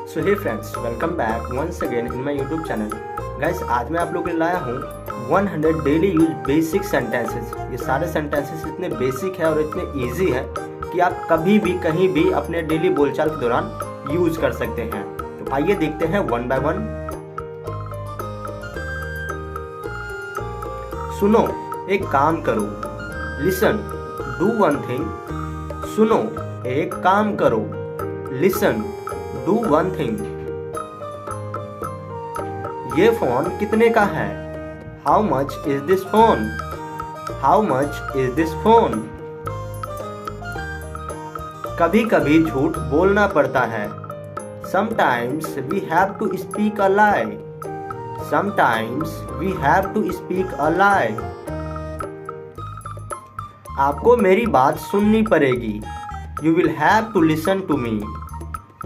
So hey friends, welcome back once again in my YouTube channel. Guys, आज मैं आप लोगों के लिए लाया हूँ 100 डेली यूज बेसिक सेंटेंसेस। ये सारे सेंटेंसेस इतने बेसिक है और इतने इजी है कि आप कभी भी कहीं भी अपने डेली बोलचाल के दौरान यूज कर सकते हैं। तो आइए देखते हैं वन बाय वन। सुनो, एक काम करो। Listen, do one thing. सुनो, एक काम करो। Listen, do one thing. ये फोन कितने का है? How much is this phone? How much is this phone? कभी कभी झूठ बोलना पड़ता है। Sometimes we have to speak a lie. Sometimes we have to speak a lie. आपको मेरी बात सुननी पड़ेगी। You will have to listen to me.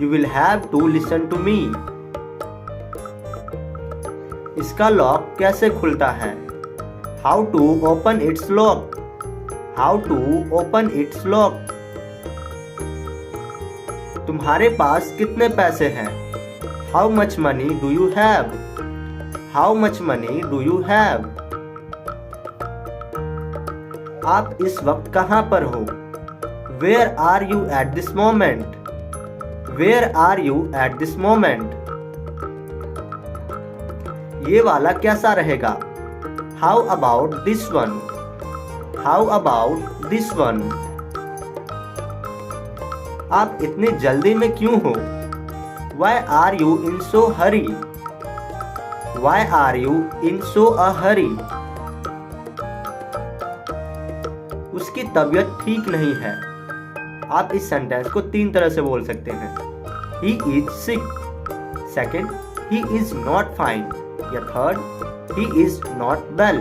You will have to listen to me. इसका लॉक कैसे खुलता है? How to open its lock? How to open its lock? तुम्हारे पास कितने पैसे हैं? How much money do you have? How much money do you have? आप इस वक्त कहाँ पर हो? Where are you at this moment? Where are you at this moment? ये वाला कैसा रहेगा? How about this one? How about this one? आप इतनी जल्दी में क्यों हो? Why are you in so hurry? Why are you in so a hurry? उसकी तबीयत ठीक नहीं है। आप इस सेंटेंस को 3 तरह से बोल सकते हैं। He is sick. Second, he is not fine. या third, he is not well.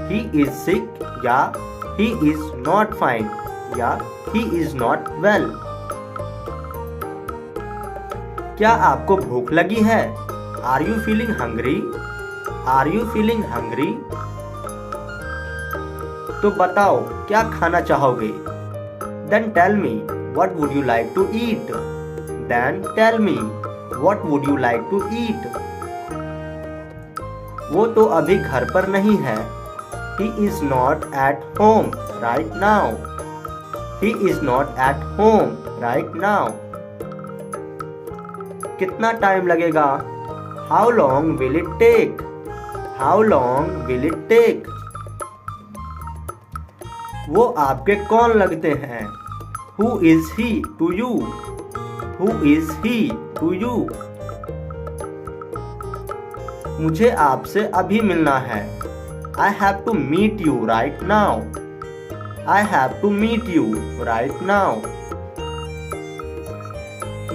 He is sick या he is not fine या he is not well. क्या आपको भूख लगी है? Are you feeling hungry? Are you feeling hungry? तो बताओ, क्या खाना चाहोगे? Then tell me, what would you like to eat? Then tell me, what would you like to eat? वो तो अभी घर पर नहीं है। He is not at home right now. He is not at home right now. कितना time लगेगा? How long will it take? How long will it take? वो आपके कौन लगते हैं? Who is he to you? Who is he to you? मुझे आपसे अभी मिलना है। I have to meet you right now. I have to meet you right now.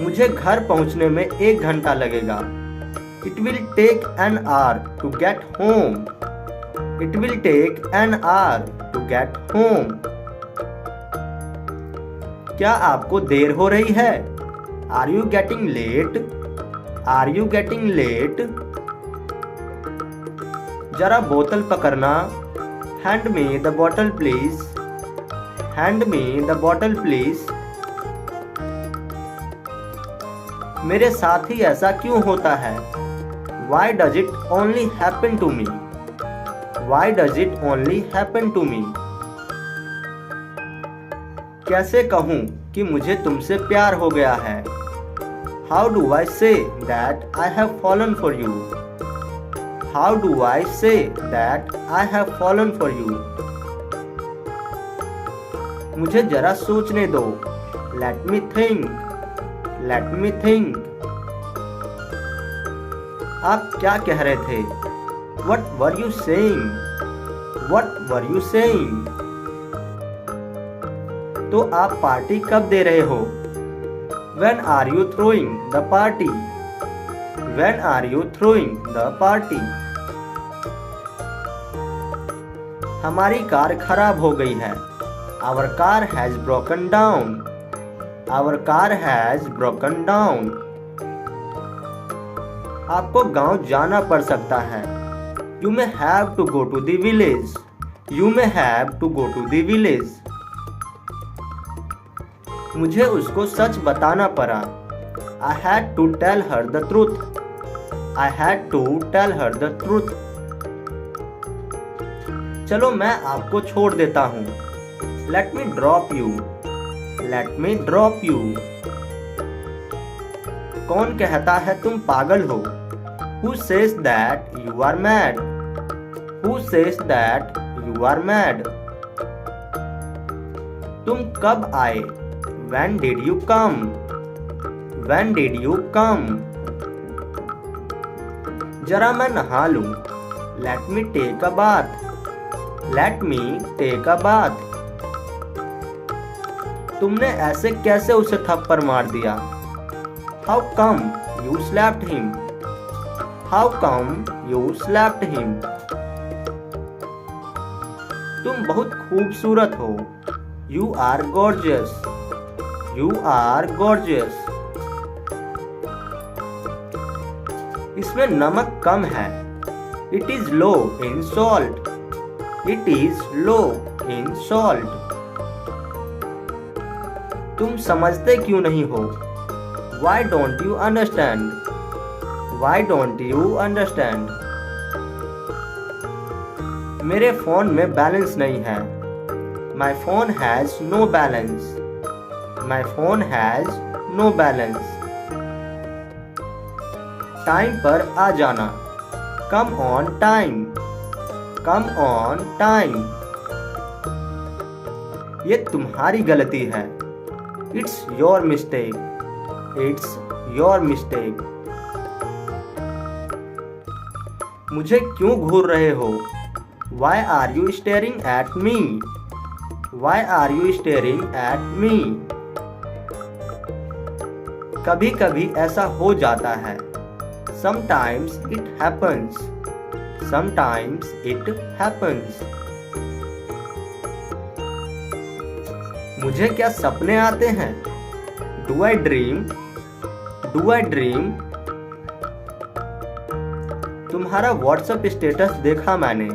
मुझे घर पहुंचने में 1 घंटा लगेगा। It will take an hour to get home. It will take an hour to get home. क्या आपको देर हो रही है? Are you getting late? Are you getting late? जरा बोतल पकड़ना। Hand me the bottle please. Hand me the bottle please. मेरे साथ ही ऐसा क्यों होता है? Why does it only happen to me? Why does it only happen to me? कैसे कहूँ कि मुझे तुमसे प्यार हो गया है? How do I say that I have fallen for you? How do I say that I have fallen for you? मुझे जरा सोचने दो। Let me think. Let me think. आप क्या कह रहे थे? What were you saying? What were you saying? तो आप पार्टी कब दे रहे हो? When are you throwing the party? When are you throwing the party? हमारी कार खराब हो गई है। Our car has broken down. Our car has broken down. आपको गांव जाना पड़ सकता है। You may have to go to the village. You may have to go to the village. मुझे उसको सच बताना पड़ा। I had to tell her the truth. I had to tell her the truth. चलो मैं आपको छोड़ देता हूँ. Let me drop you. Let me drop you. कौन कहता है तुम पागल हो? Who says that you are mad? Who says that you are mad? तुम कब आए? When did you come? When did you come? जरा मैं नहा लूं. Let me take a bath. Let me take a bath. तुमने ऐसे कैसे उसे थप्पड़ मार दिया? How come you slapped him? How come you slapped him? तुम बहुत खूबसूरत हो. You are gorgeous. You are gorgeous. इसमें नमक कम है. It is low in salt. It is low in salt. तुम समझते क्यों नहीं हो? Why don't you understand? Why don't you understand? मेरे फोन में बैलेंस नहीं है. My phone has no balance. My phone has no balance. Time पर आ जाना. Come on time. Come on time. ये तुम्हारी गलती है. It's your mistake. It's your mistake. मुझे क्यों घूर रहे हो? Why are you staring at me? Why are you staring at me? कभी कभी ऐसा हो जाता है. Sometimes it happens. Sometimes it happens. मुझे क्या सपने आते हैं? Do I dream? Do I dream? तुम्हारा व्हाट्सएप स्टेटस देखा मैंने.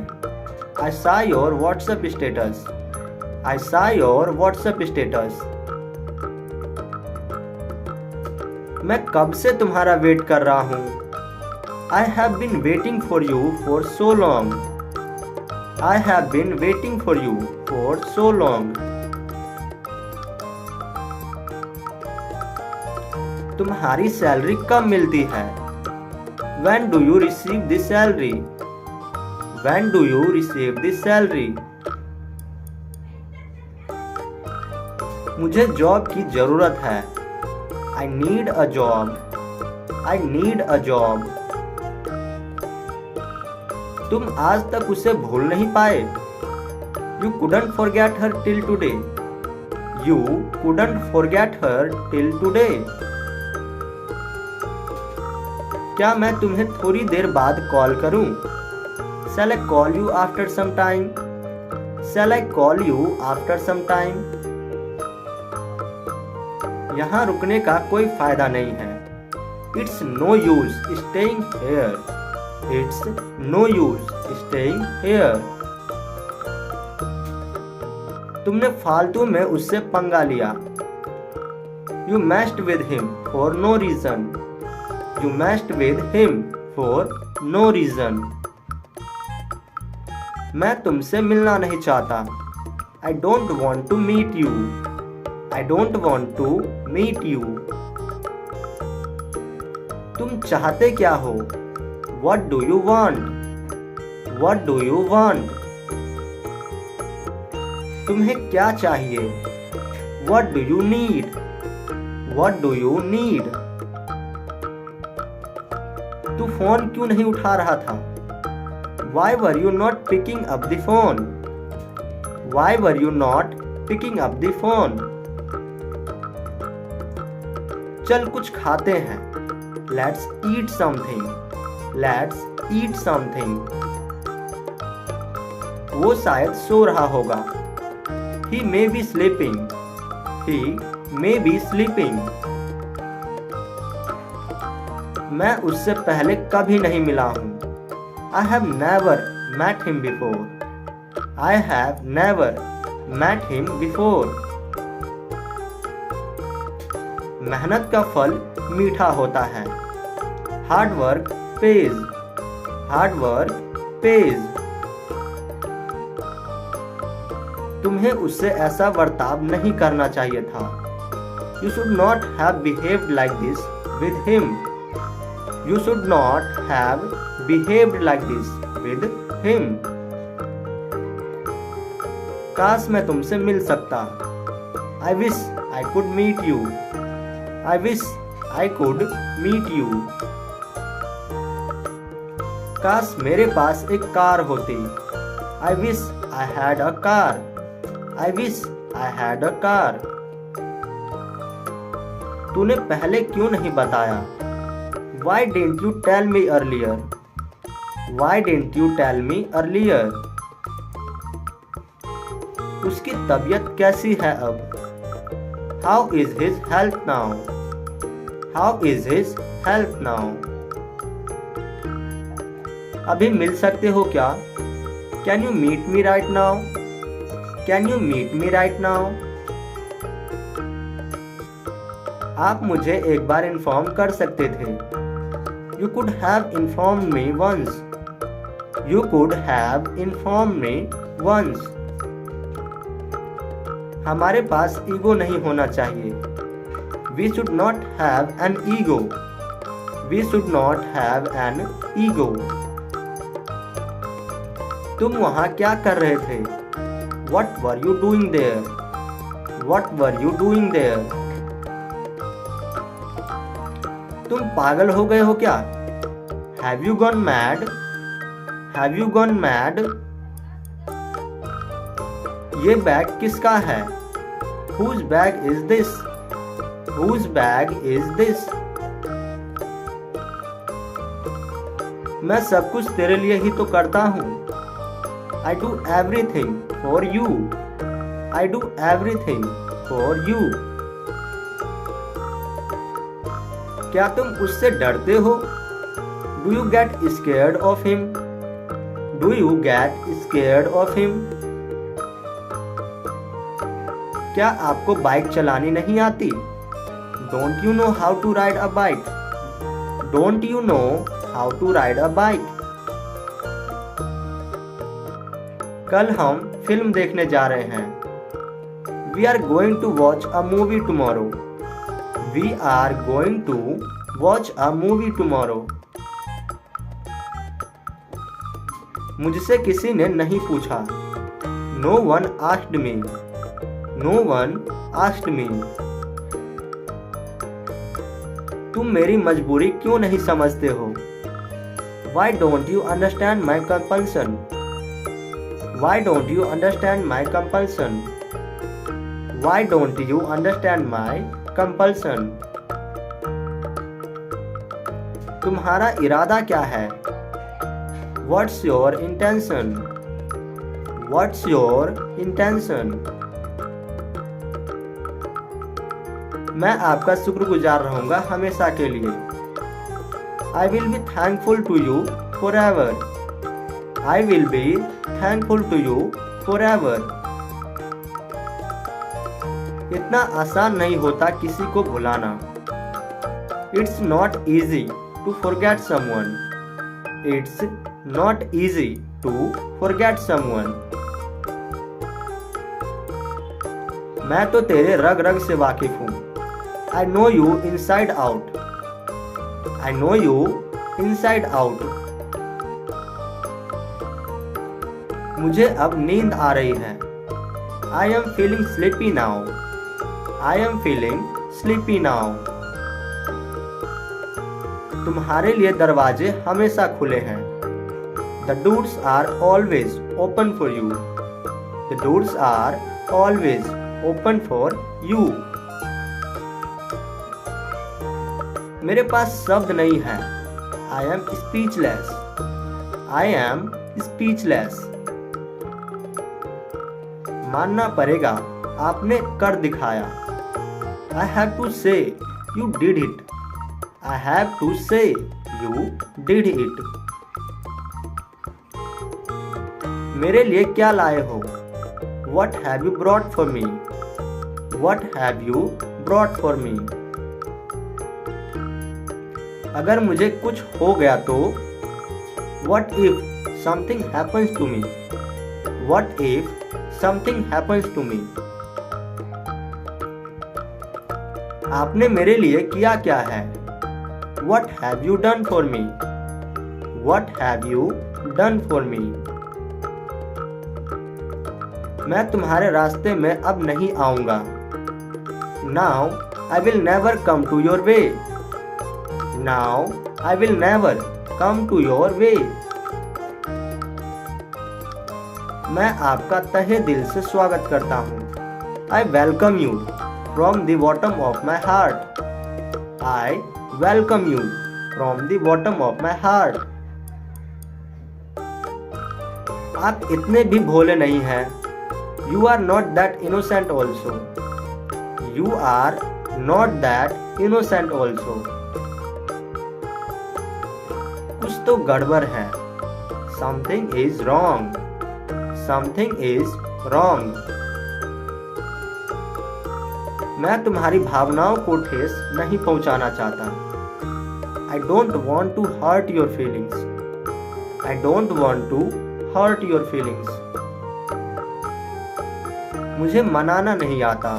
I saw your WhatsApp status. I saw your WhatsApp status. मैं कब से तुम्हारा वेट कर रहा हूँ. I have been waiting for you for so long. I have been waiting for you for so long. तुम्हारी सैलरी कब मिलती है? When do you receive the salary? When do you receive the salary? मुझे job की जरूरत है. I need a job. I need a job. तुम आज तक उसे भूल नहीं पाए. You couldn't forget her till today. You couldn't forget her till today. क्या मैं तुम्हें थोड़ी देर बाद कॉल करूं? Shall I call you after some time? Shall I call you after some time? यहाँ रुकने का कोई फायदा नहीं है. It's no use staying here. It's no use staying here. तुमने फालतू में उससे पंगा लिया. You messed with him for no reason. You messed with him for no reason. मैं तुमसे मिलना नहीं चाहता. I don't want to meet you. I don't want to meet you. तुम चाहते क्या हो? What do you want? What do you want? तुम्हें क्या चाहिए? What do you need? What do you need? तू फोन क्यों नहीं उठा रहा था? Why were you not picking up the phone? Why were you not picking up the phone? चल कुछ खाते हैं. Let's eat something. Let's eat something. वो शायद सो रहा होगा. He may be sleeping. He may be sleeping. मैं उससे पहले कभी नहीं मिला हूँ. I have never met him before. I have never met him before. मेहनत का फल मीठा होता है। Hard work page. Hard work page. तुम्हें उससे ऐसा बर्ताव नहीं करना चाहिए था। You should not have behaved like this with him. You should not have behaved like this with him. काश मैं तुमसे मिल सकता। I wish I could meet you. I wish I could meet you. काश मेरे पास एक कार होती। I wish I had a car. I wish I had a car. तूने पहले क्यों नहीं बताया? Why didn't you tell me earlier? Why didn't you tell me earlier? उसकी तबीयत कैसी है अब? How is his health now? How is his health now? अभी मिल सकते हो क्या? Can you meet me right now? Can you meet me right now? आप मुझे एक बार इन्फॉर्म कर सकते थे। You could have informed me once. You could have informed me once. हमारे पास ईगो नहीं होना चाहिए। We should not have an ego. We should not have an ego. तुम वहाँ क्या कर रहे थे? What were you doing there? What were you doing there? तुम पागल हो गए हो क्या? Have you gone mad? Have you gone mad? ये बैग किसका है? Whose bag is this? Whose bag is this? मैं सब कुछ तेरे लिए ही तो करता हूँ। I do everything for you. I do everything for you. क्या तुम उससे डरते हो? Do you get scared of him? Do you get scared of him? क्या आपको बाइक चलानी नहीं आती? Don't you know how to ride a bike? Don't you know how to ride a bike? कल हम फिल्म देखने जा रहे हैं। We are going to watch a movie tomorrow. We are going to watch a movie tomorrow. मुझसे किसी ने नहीं पूछा। No one asked me. No one asked me. तुम मेरी मजबूरी क्यों नहीं समझते हो? Why don't you understand my compulsion? Why don't you understand my compulsion? Why don't you understand my compulsion? तुम्हारा इरादा क्या है? What's your intention? What's your intention? मैं आपका शुक्रगुजार रहूंगा हमेशा के लिए। I will be thankful to you forever. I will be thankful to you forever. इतना आसान नहीं होता किसी को भुलाना। It's not easy to forget someone. It's not easy to forget someone. मैं तो तेरे रग रग से वाकिफ हूँ। I know you inside out. I know you inside out. मुझे अब नींद आ रही है। I am feeling sleepy now. I am feeling sleepy now. तुम्हारे लिए दरवाजे हमेशा खुले हैं। The doors are always open for you. The doors are always open for you. मेरे पास शब्द नहीं है। I am speechless. I am speechless. मानना पड़ेगा, आपने कर दिखाया। I have to say you did it. I have to say you did it. मेरे लिए क्या लाए हो? What have you brought for me? What have you brought for me? अगर मुझे कुछ हो गया तो? What if something happens to me? What if something happens to me? आपने मेरे लिए किया क्या है? What have you done for me? What have you done for me? मैं तुम्हारे रास्ते में अब नहीं आऊंगा। Now I will never come to your way. Now I will never come to your way. मैं आपका तहे दिल से स्वागत करता हूँ। I welcome you from the bottom of my heart. I welcome you from the bottom of my heart. आप इतने भी भोले नहीं हैं। You are not that innocent also. You are not that innocent also. कुछ तो गड़बड़ है। Something is wrong. Something is wrong. मैं तुम्हारी भावनाओं को ठेस नहीं पहुंचाना चाहता। I don't want to hurt your feelings. I don't want to hurt your feelings. मुझे मनाना नहीं आता।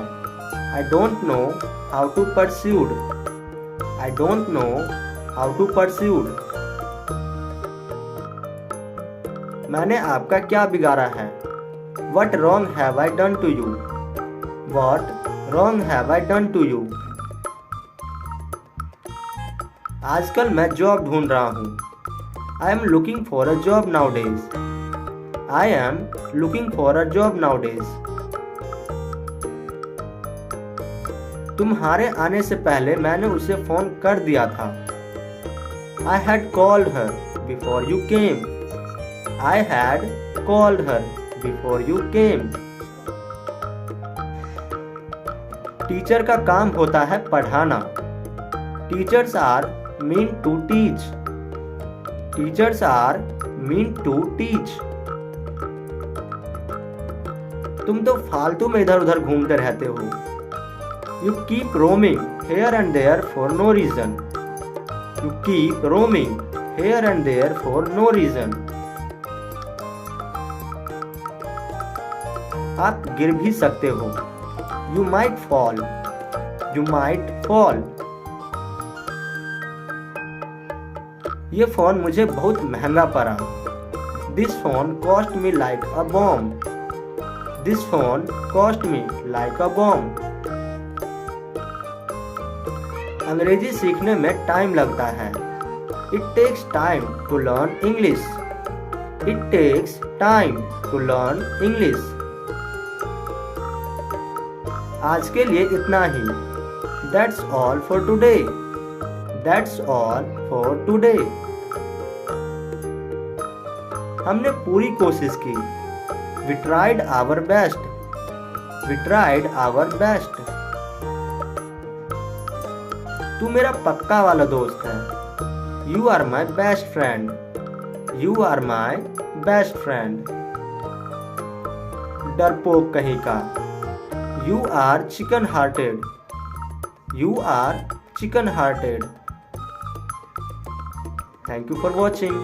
I don't know how to persuade. I don't know how to persuade. मैंने आपका क्या बिगाड़ा है? What wrong have I done to you? What wrong have I done to you? आजकल मैं जॉब ढूंढ रहा हूँ। I am looking for a job nowadays. I am looking for a job nowadays. तुम्हारे आने से पहले मैंने उसे फोन कर दिया था। I had called her before you came. I had called her before you came. Teacher का काम होता है पढ़ाना। Teachers are meant to teach. Teachers are meant to teach. तुम तो फालतू में इधर उधर घूमते रहते हो। You keep roaming here and there for no reason. You keep roaming here and there for no reason. आप गिर भी सकते हो। You might fall. You might fall. ये फोन मुझे बहुत महंगा पड़ा। This phone cost me like a bomb. This phone cost me like a bomb. अंग्रेजी सीखने में टाइम लगता है। It takes time to learn English. It takes time to learn English. आज के लिए इतना ही। That's all for today. That's all for today. हमने पूरी कोशिश की। We tried our best. We tried our best. तू मेरा पक्का वाला दोस्त है। You are my best friend. You are my best friend. डरपोक कहीं का। You are chicken hearted. You are chicken hearted. Thank you for watching.